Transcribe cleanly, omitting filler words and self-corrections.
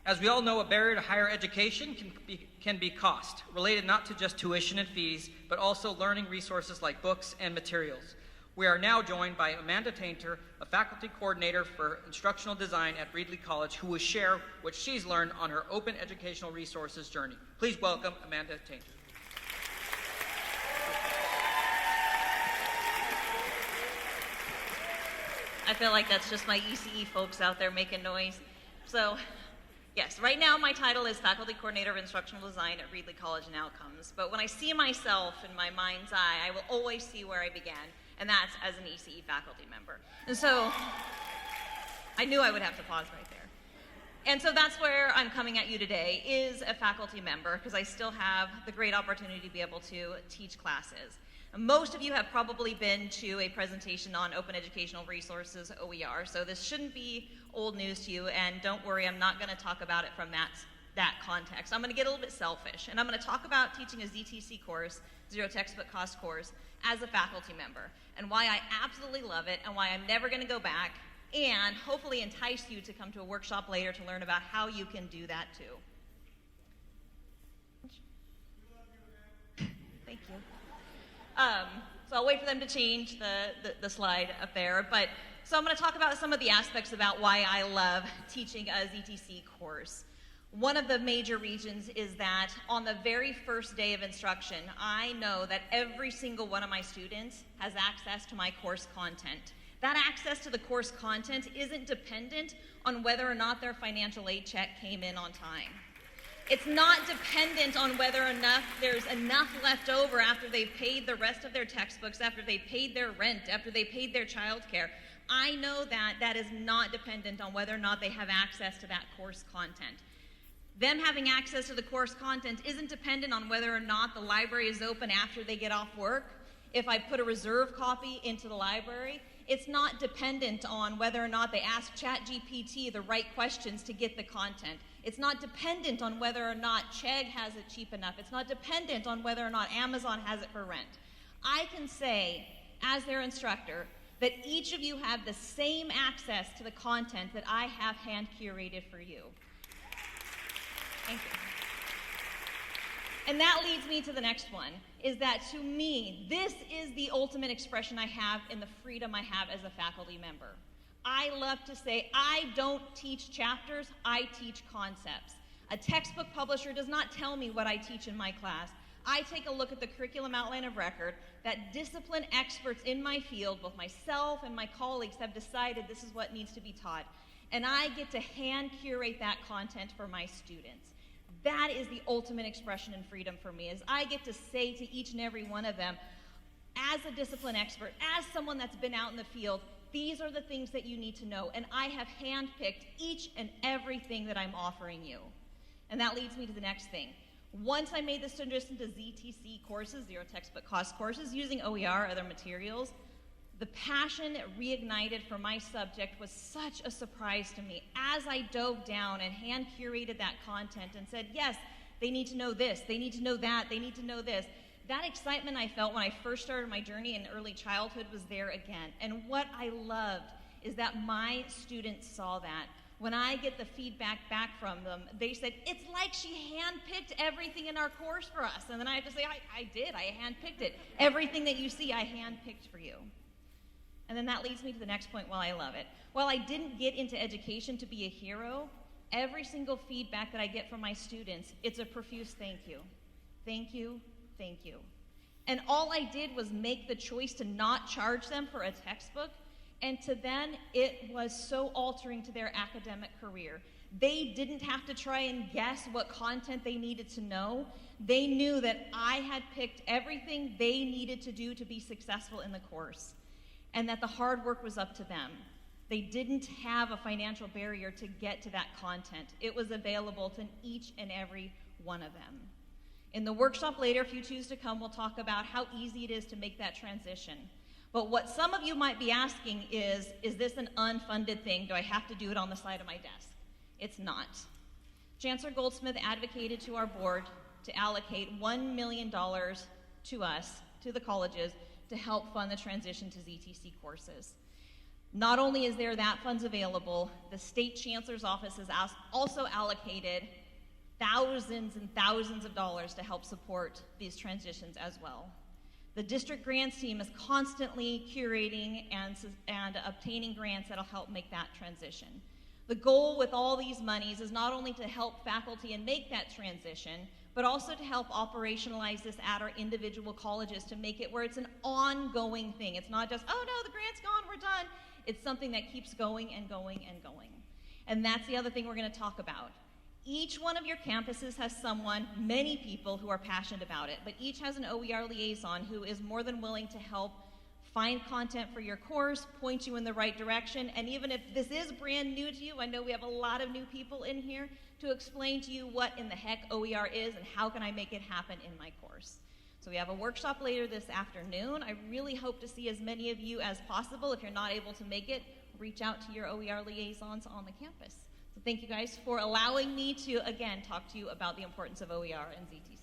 As we all know, a barrier to higher education can be cost, related not to just tuition and fees, but also learning resources like books and materials. We are now joined by Amanda Taintor, a faculty coordinator for instructional design at Reedley College, who will share what she's learned on her open educational resources journey. Please welcome Amanda Taintor. I feel like that's just my ECE folks out there making noise. So, yes, right now my title is Faculty Coordinator of Instructional Design at Reedley College and Outcomes. But when I see myself in my mind's eye, I will always see where I began, and that's as an ECE faculty member. And so, I knew I would have to pause right there. And so that's where I'm coming at you today, is a faculty member, because I still have the great opportunity to be able to teach classes. Most of you have probably been to a presentation on Open Educational Resources, OER, so this shouldn't be old news to you, and don't worry, I'm not going to talk about it from that context. I'm going to get a little bit selfish, and I'm going to talk about teaching a ZTC course, Zero Textbook Cost course, as a faculty member, and why I absolutely love it, and why I'm never going to go back, and hopefully entice you to come to a workshop later to learn about how you can do that too. Thank you. So I'll wait for them to change the slide up there. But so I'm going to talk about some of the aspects about why I love teaching a ZTC course. One of the major reasons is that on the very first day of instruction, I know that every single one of my students has access to my course content. That access to the course content isn't dependent on whether or not their financial aid check came in on time. It's not dependent on whether or not there's enough left over after they've paid the rest of their textbooks, after they've paid their rent, after they paid their childcare. I know that that is not dependent on whether or not they have access to that course content. Them having access to the course content isn't dependent on whether or not the library is open after they get off work. If I put a reserve copy into the library, it's not dependent on whether or not they ask ChatGPT the right questions to get the content. It's not dependent on whether or not Chegg has it cheap enough. It's not dependent on whether or not Amazon has it for rent. I can say, as their instructor, that each of you have the same access to the content that I have hand-curated for you. Thank you. And that leads me to the next one, is that to me, this is the ultimate expression I have in the freedom I have as a faculty member. I love to say, I don't teach chapters, I teach concepts. A textbook publisher does not tell me what I teach in my class. I take a look at the curriculum outline of record that discipline experts in my field, both myself and my colleagues, have decided this is what needs to be taught. And I get to hand curate that content for my students. That is the ultimate expression in freedom for me, is I get to say to each and every one of them, as a discipline expert, as someone that's been out in the field, these are the things that you need to know, and I have handpicked each and everything that I'm offering you. And that leads me to the next thing. Once I made this transition to ZTC courses, Zero Textbook Cost courses, using OER or other materials, the passion reignited for my subject was such a surprise to me as I dove down and hand-curated that content and said, yes, they need to know this, they need to know that, they need to know this. That excitement I felt when I first started my journey in early childhood was there again. And what I loved is that my students saw that. When I get the feedback back from them, they said, it's like she handpicked everything in our course for us. And then I have to say, I did, I handpicked it. Everything that you see, I handpicked for you. And then that leads me to the next point, while I love it. While I didn't get into education to be a hero, every single feedback that I get from my students, it's a profuse thank you. Thank you. Thank you. And all I did was make the choice to not charge them for a textbook, and to them, it was so altering to their academic career. They didn't have to try and guess what content they needed to know. They knew that I had picked everything they needed to do to be successful in the course, and that the hard work was up to them. They didn't have a financial barrier to get to that content. It was available to each and every one of them. In the workshop later, if you choose to come, we'll talk about how easy it is to make that transition. But what some of you might be asking is this an unfunded thing? Do I have to do it on the side of my desk? It's not. Chancellor Goldsmith advocated to our board to allocate $1 million to us, to the colleges, to help fund the transition to ZTC courses. Not only is there that funds available, the state chancellor's office has also allocated thousands and thousands of dollars to help support these transitions as well. The district grants team is constantly curating and obtaining grants that'll help make that transition. The goal with all these monies is not only to help faculty and make that transition, but also to help operationalize this at our individual colleges to make it where it's an ongoing thing. It's not just, oh no, the grant's gone, we're done. It's something that keeps going and going and going. And that's the other thing we're going to talk about. Each one of your campuses has someone, many people who are passionate about it, but each has an OER liaison who is more than willing to help find content for your course, point you in the right direction, and even if this is brand new to you, I know we have a lot of new people in here, to explain to you what in the heck OER is and how can I make it happen in my course. So we have a workshop later this afternoon. I really hope to see as many of you as possible. If you're not able to make it, reach out to your OER liaisons on the campus. So thank you guys for allowing me to, again, talk to you about the importance of OER and ZTC.